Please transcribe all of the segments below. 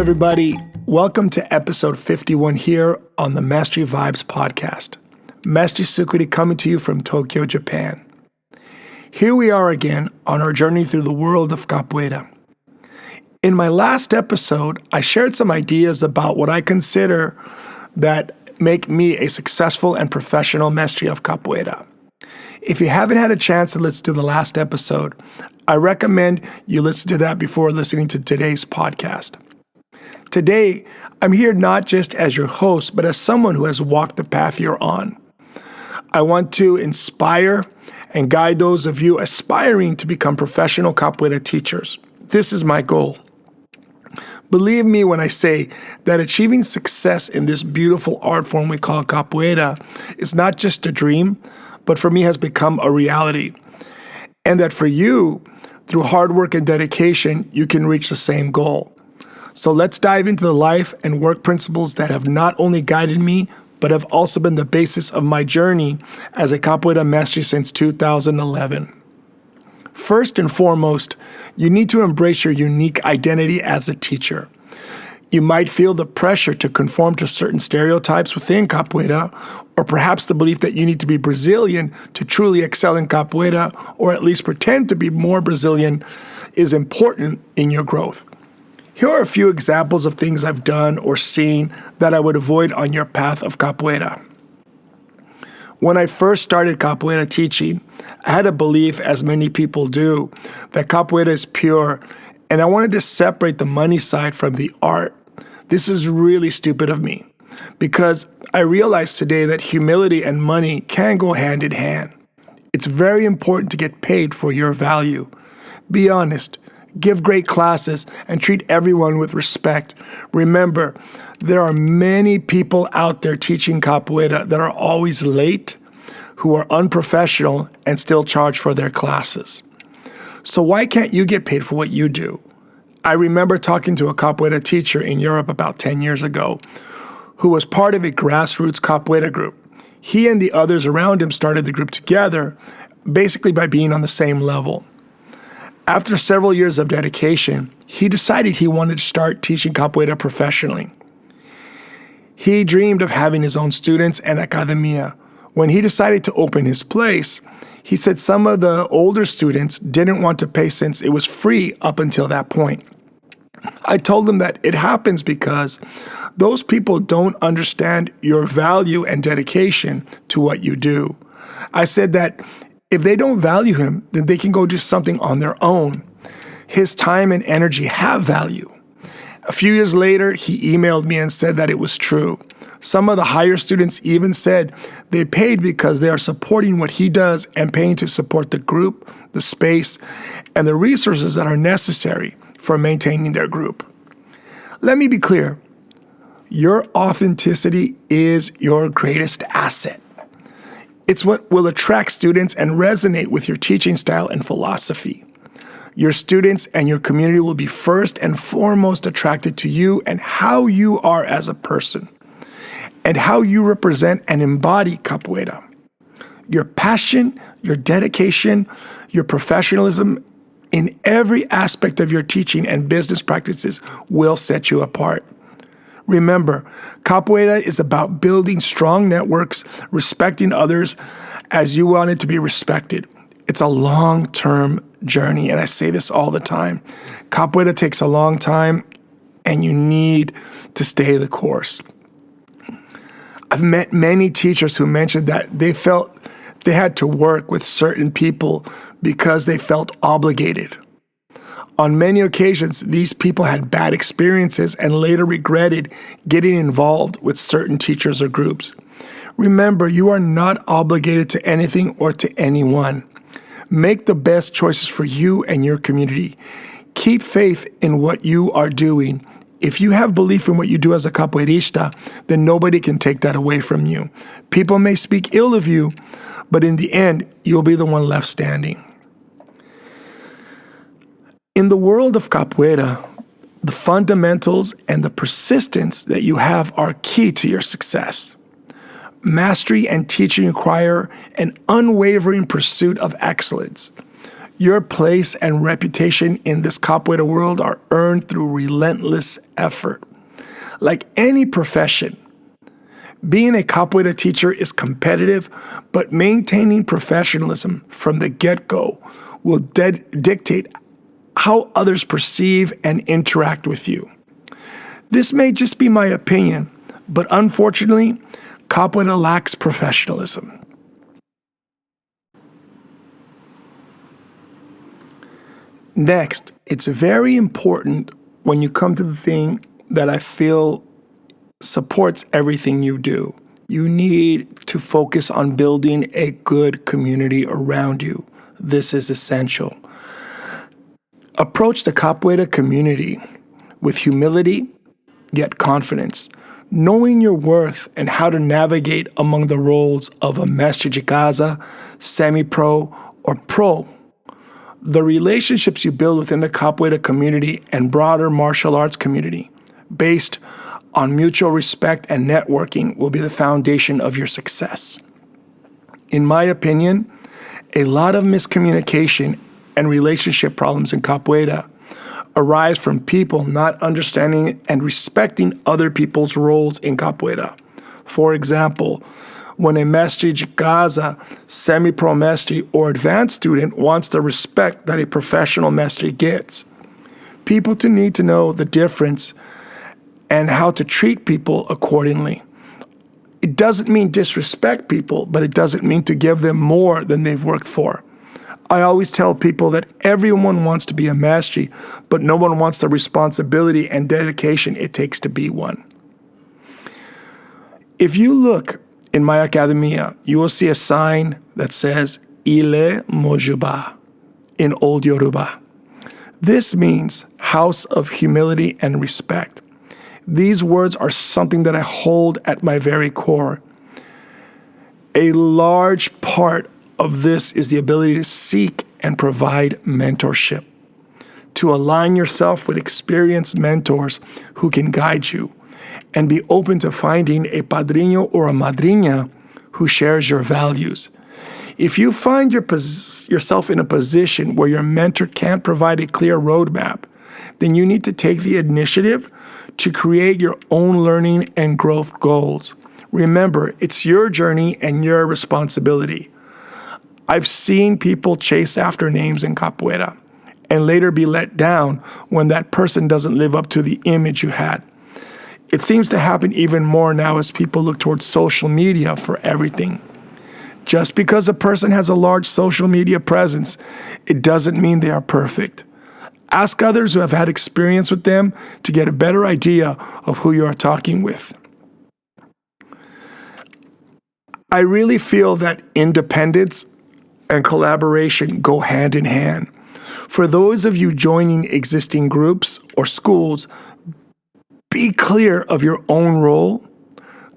everybody. Welcome to episode 51 here on the Mestre Vibes podcast. Mestre Sukuri coming to you from Tokyo, Japan. Here we are again on our journey through the world of capoeira. In my last episode, I shared some ideas about what I consider that make me a successful and professional mestre of capoeira. If you haven't had a chance to listen to the last episode, I recommend you listen to that before listening to today's podcast. Today, I'm here not just as your host, but as someone who has walked the path you're on. I want to inspire and guide those of you aspiring to become professional capoeira teachers. This is my goal. Believe me when I say that achieving success in this beautiful art form we call capoeira is not just a dream, but for me has become a reality. And that for you, through hard work and dedication, you can reach the same goal. So let's dive into the life and work principles that have not only guided me, but have also been the basis of my journey as a capoeira mestre since 2011. First and foremost, you need to embrace your unique identity as a teacher. You might feel the pressure to conform to certain stereotypes within capoeira, or perhaps the belief that you need to be Brazilian to truly excel in capoeira, or at least pretend to be more Brazilian, is important in your growth. Here are a few examples of things I've done or seen that I would avoid on your path of capoeira. When I first started capoeira teaching, I had a belief, as many people do, that capoeira is pure, and I wanted to separate the money side from the art. This is really stupid of me, because I realize today that humility and money can go hand in hand. It's very important to get paid for your value. Be honest, give great classes, and treat everyone with respect. Remember, there are many people out there teaching capoeira that are always late, who are unprofessional, and still charge for their classes. So why can't you get paid for what you do? I remember talking to a capoeira teacher in Europe about 10 years ago who was part of a grassroots capoeira group. He and the others around him started the group together, basically by being on the same level. After several years of dedication, he decided he wanted to start teaching capoeira professionally. He dreamed of having his own students and academia. When he decided to open his place, he said some of the older students didn't want to pay since it was free up until that point. I told him that it happens because those people don't understand your value and dedication to what you do. I said that if they don't value him, then they can go do something on their own. His time and energy have value. A few years later, he emailed me and said that it was true. Some of the higher students even said they paid because they are supporting what he does and paying to support the group, the space, and the resources that are necessary for maintaining their group. Let me be clear. Your authenticity is your greatest asset. It's what will attract students and resonate with your teaching style and philosophy. Your students and your community will be first and foremost attracted to you and how you are as a person, and how you represent and embody capoeira. Your passion, your dedication, your professionalism in every aspect of your teaching and business practices will set you apart. Remember, capoeira is about building strong networks, respecting others as you want it to be respected. It's a long-term journey, and I say this all the time. Capoeira takes a long time, and you need to stay the course. I've met many teachers who mentioned that they felt they had to work with certain people because they felt obligated. On many occasions, these people had bad experiences and later regretted getting involved with certain teachers or groups. Remember, you are not obligated to anything or to anyone. Make the best choices for you and your community. Keep faith in what you are doing. If you have belief in what you do as a capoeirista, then nobody can take that away from you. People may speak ill of you, but in the end, you'll be the one left standing. In the world of capoeira, the fundamentals and the persistence that you have are key to your success. Mastery and teaching require an unwavering pursuit of excellence. Your place and reputation in this capoeira world are earned through relentless effort. Like any profession, being a capoeira teacher is competitive, but maintaining professionalism from the get-go will dictate how others perceive and interact with you. This may just be my opinion, but unfortunately, capoeira lacks professionalism. Next, it's very important when you come to the thing that I feel supports everything you do. You need to focus on building a good community around you. This is essential. Approach the capoeira community with humility, yet confidence, knowing your worth and how to navigate among the roles of a mestre de casa, semi-pro, or pro. The relationships you build within the capoeira community and broader martial arts community, based on mutual respect and networking, will be the foundation of your success. In my opinion, a lot of miscommunication and relationship problems in capoeira arise from people not understanding and respecting other people's roles in capoeira. For example, when a mestre de casa, semi-pro mestre, or advanced student wants the respect that a professional mestre gets, people need to know the difference and how to treat people accordingly. It doesn't mean disrespect people, but it doesn't mean to give them more than they've worked for. I always tell people that everyone wants to be a mestre, but no one wants the responsibility and dedication it takes to be one. If you look in my academia, you will see a sign that says Ile Mojuba in Old Yoruba. This means house of humility and respect. These words are something that I hold at my very core. A large part of this is the ability to seek and provide mentorship, to align yourself with experienced mentors who can guide you, and be open to finding a padrino or a madrina who shares your values. If you find yourself in a position where your mentor can't provide a clear roadmap, then you need to take the initiative to create your own learning and growth goals. Remember, it's your journey and your responsibility. I've seen people chase after names in capoeira and later be let down when that person doesn't live up to the image you had. It seems to happen even more now as people look towards social media for everything. Just because a person has a large social media presence, it doesn't mean they are perfect. Ask others who have had experience with them to get a better idea of who you are talking with. I really feel that independence and collaboration go hand in hand. For those of you joining existing groups or schools, be clear of your own role,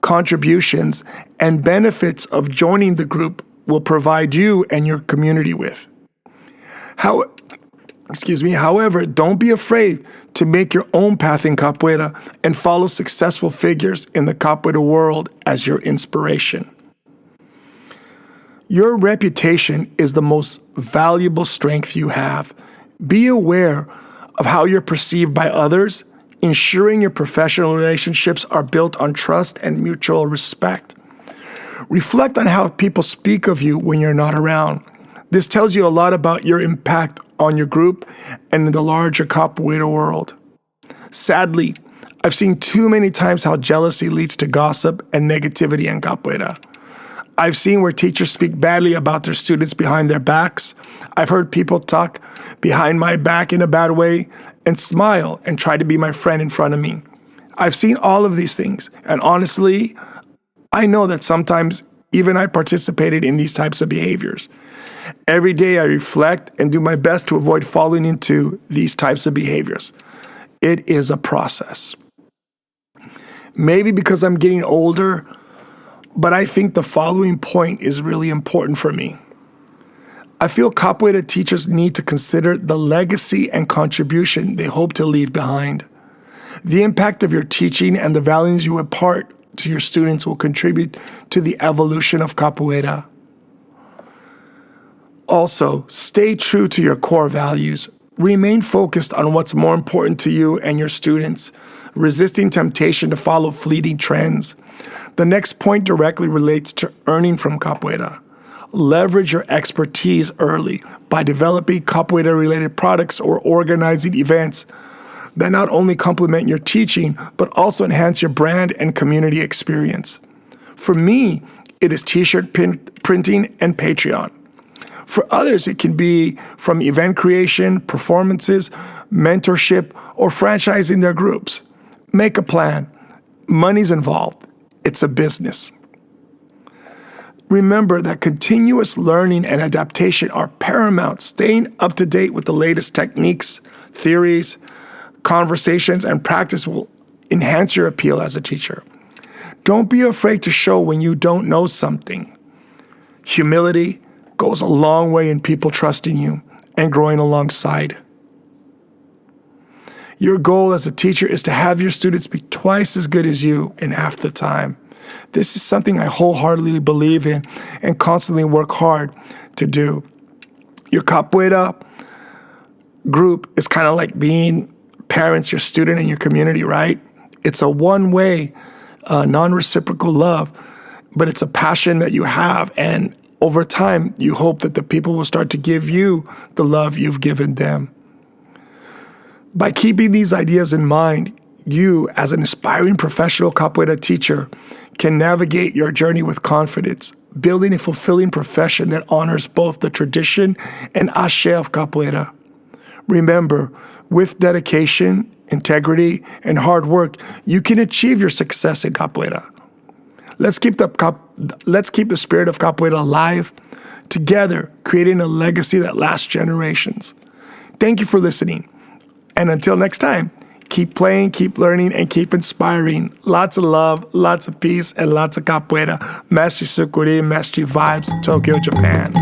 contributions, and benefits of joining the group will provide you and your community with. However, don't be afraid to make your own path in capoeira and follow successful figures in the capoeira world as your inspiration. Your reputation is the most valuable strength you have. Be aware of how you're perceived by others, ensuring your professional relationships are built on trust and mutual respect. Reflect on how people speak of you when you're not around. This tells you a lot about your impact on your group and in the larger capoeira world. Sadly, I've seen too many times how jealousy leads to gossip and negativity in capoeira. I've seen where teachers speak badly about their students behind their backs. I've heard people talk behind my back in a bad way and smile and try to be my friend in front of me. I've seen all of these things, and honestly, I know that sometimes even I participated in these types of behaviors. Every day I reflect and do my best to avoid falling into these types of behaviors. It is a process. Maybe because I'm getting older, but I think the following point is really important for me. I feel capoeira teachers need to consider the legacy and contribution they hope to leave behind. The impact of your teaching and the values you impart to your students will contribute to the evolution of capoeira. Also, stay true to your core values. Remain focused on what's more important to you and your students, resisting temptation to follow fleeting trends. The next point directly relates to earning from capoeira. Leverage your expertise early by developing capoeira-related products or organizing events that not only complement your teaching, but also enhance your brand and community experience. For me, it is t-shirt printing and Patreon. For others, it can be from event creation, performances, mentorship, or franchising their groups. Make a plan. Money's involved. It's a business. Remember that continuous learning and adaptation are paramount. Staying up to date with the latest techniques, theories, conversations, and practice will enhance your appeal as a teacher. Don't be afraid to show when you don't know something. Humility goes a long way in people trusting you and growing alongside. Your goal as a teacher is to have your students be twice as good as you in half the time. This is something I wholeheartedly believe in and constantly work hard to do. Your capoeira group is kind of like being parents, your student, and your community, right? It's a one-way, non-reciprocal love, but it's a passion that you have, and over time, you hope that the people will start to give you the love you've given them. By keeping these ideas in mind, you, as an aspiring professional capoeira teacher, can navigate your journey with confidence, building a fulfilling profession that honors both the tradition and axé of capoeira. Remember, with dedication, integrity, and hard work, you can achieve your success in capoeira. Let's keep the spirit of capoeira alive, together creating a legacy that lasts generations. Thank you for listening. And until next time, keep playing, keep learning, and keep inspiring. Lots of love, lots of peace, and lots of capoeira. Mestre Sukuri, Mestre Vibes, Tokyo, Japan.